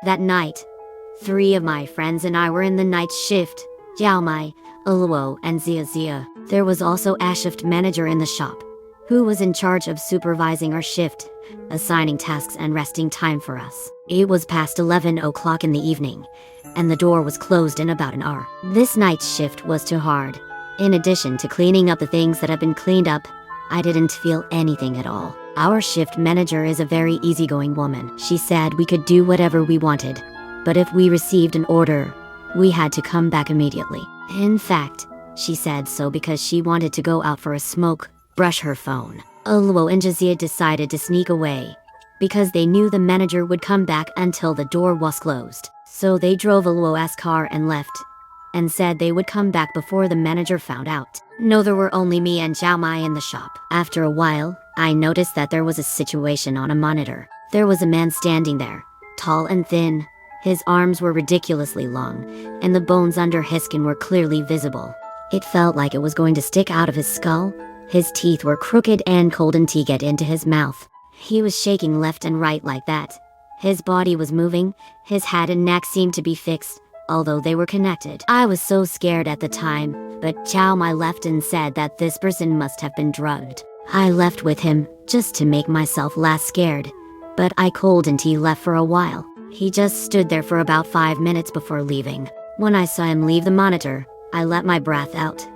That night, 3 of my friends and I were in the night shift: Jiao Mai, Luo, and Zia. There was also a shift manager in the shop, who was in charge of supervising our shift, assigning tasks and resting time for us. It was past 11 o'clock in the evening, and the door was closed in about an hour. This night shift was too hard. In addition to cleaning up the things that had been cleaned up, I didn't feel anything at all. Our shift manager is a very easygoing woman. She said we could do whatever we wanted, but if we received an order, we had to come back immediately. In fact, she said so because she wanted to go out for a smoke, brush her phone. Luo and Jazia decided to sneak away, because they knew the manager would come back until the door was closed. So they drove Luo's car and left, and said they would come back before the manager found out. No, there were only me and Jiao Mai in the shop. After a while, I noticed that there was a situation on a monitor. There was a man standing there, tall and thin. His arms were ridiculously long, and the bones under his skin were clearly visible. It felt like it was going to stick out of his skull. His teeth were crooked and couldn't get into his mouth. He was shaking left and right like that. His body was moving, his head and neck seemed to be fixed, although they were connected. I was so scared at the time, but Jiao Mai left and said that this person must have been drugged. I left with him, just to make myself less scared, but I couldn't. He left for a while. He just stood there for about 5 minutes before leaving. When I saw him leave the monitor, I let my breath out.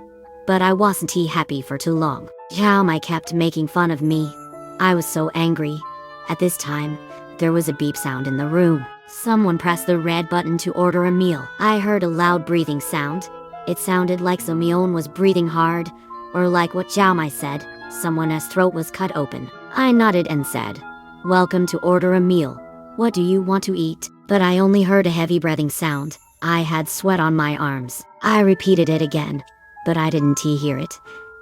But I wasn't happy for too long. Jiao Mai kept making fun of me. I was so angry. At this time, there was a beep sound in the room. Someone pressed the red button to order a meal. I heard a loud breathing sound. It sounded like Somion was breathing hard, or like what Jiao Mai said, someone's throat was cut open. I nodded and said, "Welcome to order a meal. What do you want to eat?" But I only heard a heavy breathing sound. I had sweat on my arms. I repeated it again, but I didn't hear it.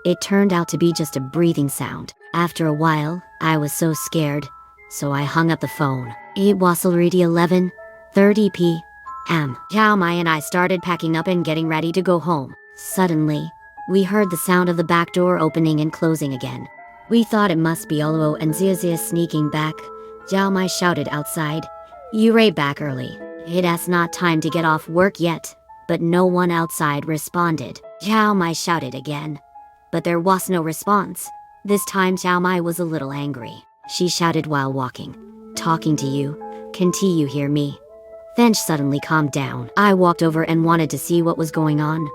It turned out to be just a breathing sound. After a while, I was so scared, so I hung up the phone. It was already 11:30 p.m. Jiao Mai and I started packing up and getting ready to go home. Suddenly, we heard the sound of the back door opening and closing again. We thought it must be Luo and Zia sneaking back. Jiao Mai shouted outside, "You're back early. It's not time to get off work yet." But no one outside responded. Jiao Mai shouted again, but there was no response. This time Jiao Mai was a little angry. She shouted while walking, "Talking to you. Can't you hear me?" Then she suddenly calmed down. I walked over and wanted to see what was going on.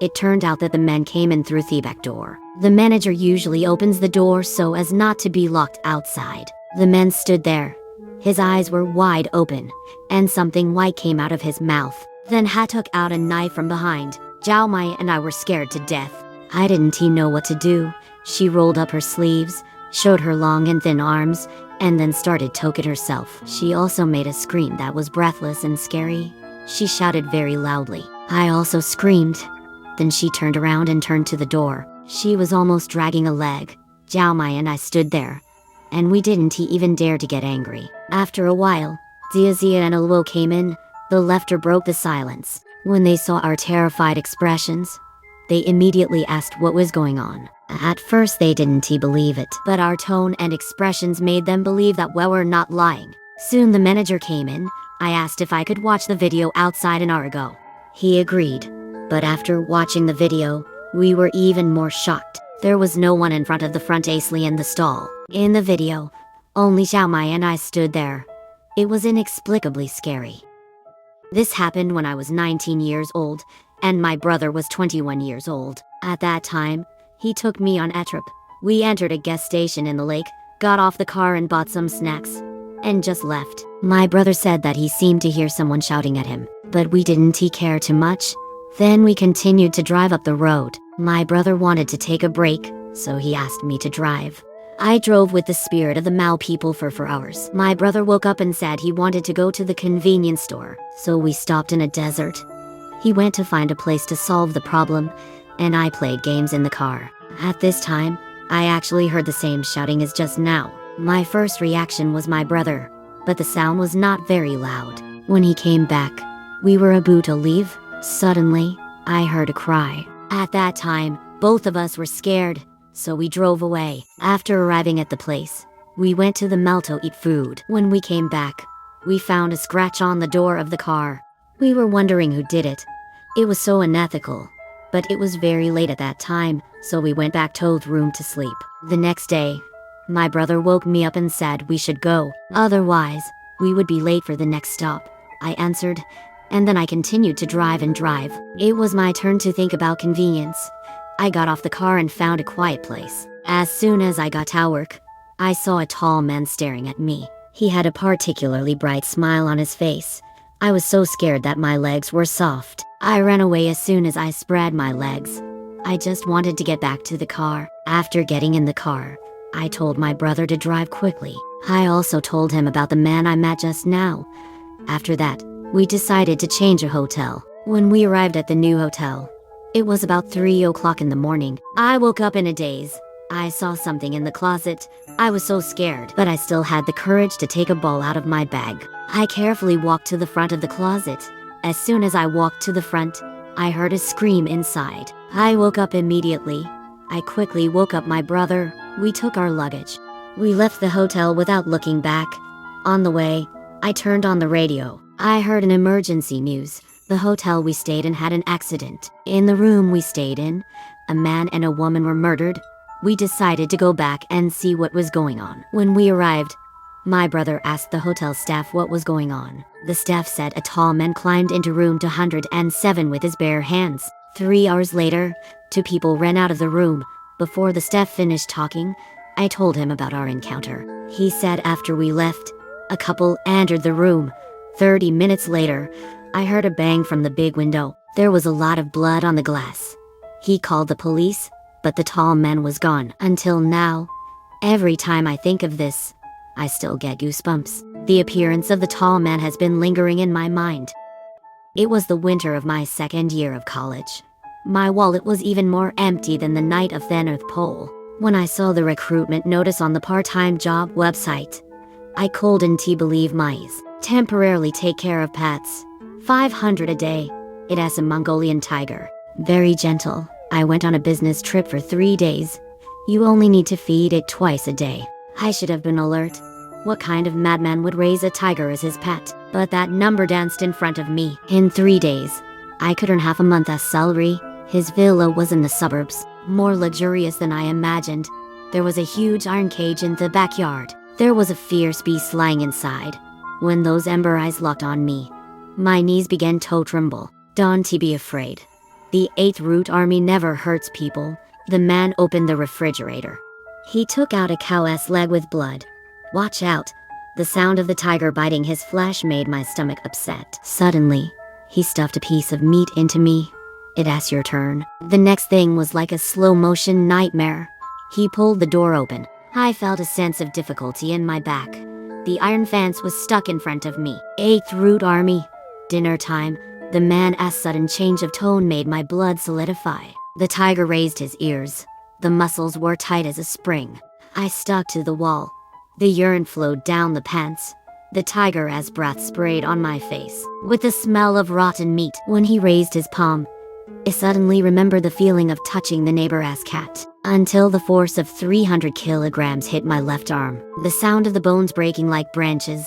It turned out that the men came in through the back door. The manager usually opens the door so as not to be locked outside. The man stood there. His eyes were wide open, and something white came out of his mouth. Then he took out a knife from behind. Jiao Mai and I were scared to death. I didn't know what to do. She rolled up her sleeves, showed her long and thin arms, and then started to it herself. She also made a scream that was breathless and scary. She shouted very loudly. I also screamed. Then she turned around and turned to the door. She was almost dragging a leg. Jiao Mai and I stood there, and we didn't even dare to get angry. After a while, Zia and Luo came in. The laughter broke the silence. When they saw our terrified expressions, they immediately asked what was going on. At first they didn't believe it, but our tone and expressions made them believe that we were not lying. Soon the manager came in. I asked if I could watch the video outside an hour ago. He agreed, but after watching the video, we were even more shocked. There was no one in front of the front AC in the stall. In the video, only Jiao Mai and I stood there. It was inexplicably scary. This happened when I was 19 years old, and my brother was 21 years old. At that time, he took me on a trip. We entered a gas station in the lake, got off the car and bought some snacks, and just left. My brother said that he seemed to hear someone shouting at him, but we didn't care too much. Then we continued to drive up the road. My brother wanted to take a break, so he asked me to drive. I drove with the spirit of the Mao people for 4 hours. My brother woke up and said he wanted to go to the convenience store, so we stopped in a desert. He went to find a place to solve the problem, and I played games in the car. At this time, I actually heard the same shouting as just now. My first reaction was my brother, but the sound was not very loud. When he came back, we were about to leave. Suddenly, I heard a cry. At that time, both of us were scared, so we drove away. After arriving at the place, we went to the mall to eat food. When we came back, we found a scratch on the door of the car. We were wondering who did it. It was so unethical. But it was very late at that time, so we went back to the room to sleep. The next day, my brother woke me up and said we should go, otherwise, we would be late for the next stop. I answered, and then I continued to drive and drive. It was my turn to think about convenience. I got off the car and found a quiet place. As soon as I got to work, I saw a tall man staring at me. He had a particularly bright smile on his face. I was so scared that my legs were soft. I ran away as soon as I spread my legs. I just wanted to get back to the car. After getting in the car, I told my brother to drive quickly. I also told him about the man I met just now. After that, we decided to change a hotel. When we arrived at the new hotel, it was about 3 o'clock in the morning. I woke up in a daze. I saw something in the closet. I was so scared, but I still had the courage to take a ball out of my bag. I carefully walked to the front of the closet. As soon as I walked to the front, I heard a scream inside. I woke up immediately. I quickly woke up my brother. We took our luggage. We left the hotel without looking back. On the way, I turned on the radio. I heard an emergency news. The hotel we stayed in had an accident. In the room we stayed in, a man and a woman were murdered. We decided to go back and see what was going on. When we arrived, my brother asked the hotel staff what was going on. The staff said a tall man climbed into room 207 with his bare hands. 3 hours later, 2 people ran out of the room. Before the staff finished talking, I told him about our encounter. He said after we left, a couple entered the room. 30 minutes later, I heard a bang from the big window. There was a lot of blood on the glass. He called the police, but the tall man was gone. Until now, every time I think of this, I still get goosebumps. The appearance of the tall man has been lingering in my mind. It was the winter of my 2nd year of college. My wallet was even more empty than the night of the North Pole. When I saw the recruitment notice on the part-time job website, I couldn't believe my eyes. Temporarily take care of pets. 500 a day. It has a Mongolian tiger. Very gentle. I went on a business trip for 3 days. You only need to feed it twice a day. I should have been alert. What kind of madman would raise a tiger as his pet? But that number danced in front of me. In 3 days, I could earn half a month as salary. His villa was in the suburbs, more luxurious than I imagined. There was a huge iron cage in the backyard. There was a fierce beast lying inside. When those ember eyes locked on me, my knees began to tremble. Don't be afraid. The 8th Root Army never hurts people. The man opened the refrigerator. He took out a cow's leg with blood. Watch out. The sound of the tiger biting his flesh made my stomach upset. Suddenly, he stuffed a piece of meat into me. It's your turn. The next thing was like a slow-motion nightmare. He pulled the door open. I felt a sense of difficulty in my back. The iron fence was stuck in front of me. 8th Root Army. Dinner time. The man's sudden change of tone made my blood solidify. The tiger raised his ears. The muscles were tight as a spring. I stuck to the wall. The urine flowed down the pants. The tiger's breath sprayed on my face, with the smell of rotten meat. When he raised his palm, I suddenly remembered the feeling of touching the neighbor's cat. Until the force of 300 kilograms hit my left arm. The sound of the bones breaking like branches.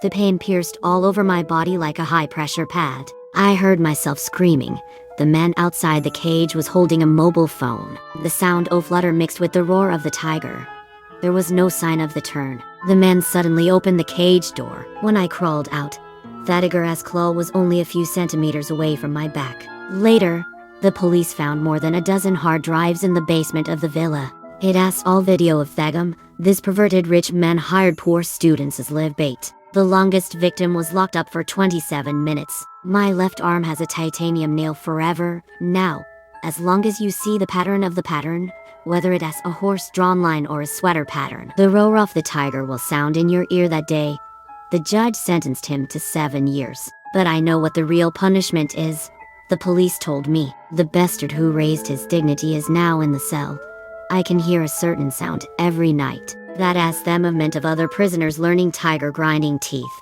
The pain pierced all over my body like a high-pressure pad. I heard myself screaming. The man outside the cage was holding a mobile phone. The sound of flutter mixed with the roar of the tiger. There was no sign of the turn. The man suddenly opened the cage door. When I crawled out, that tiger's claw was only a few centimeters away from my back. Later, the police found more than a dozen hard drives in the basement of the villa. It has all video of Thagum. This perverted rich man hired poor students as live bait. The longest victim was locked up for 27 minutes. My left arm has a titanium nail forever. Now, as long as you see the pattern of the pattern, whether it has a horse-drawn line or a sweater pattern, the roar of the tiger will sound in your ear that day. The judge sentenced him to 7 years. But I know what the real punishment is. The police told me. The bastard who raised his dignity is now in the cell. I can hear a certain sound every night. That as the movement of other prisoners learning tiger grinding teeth.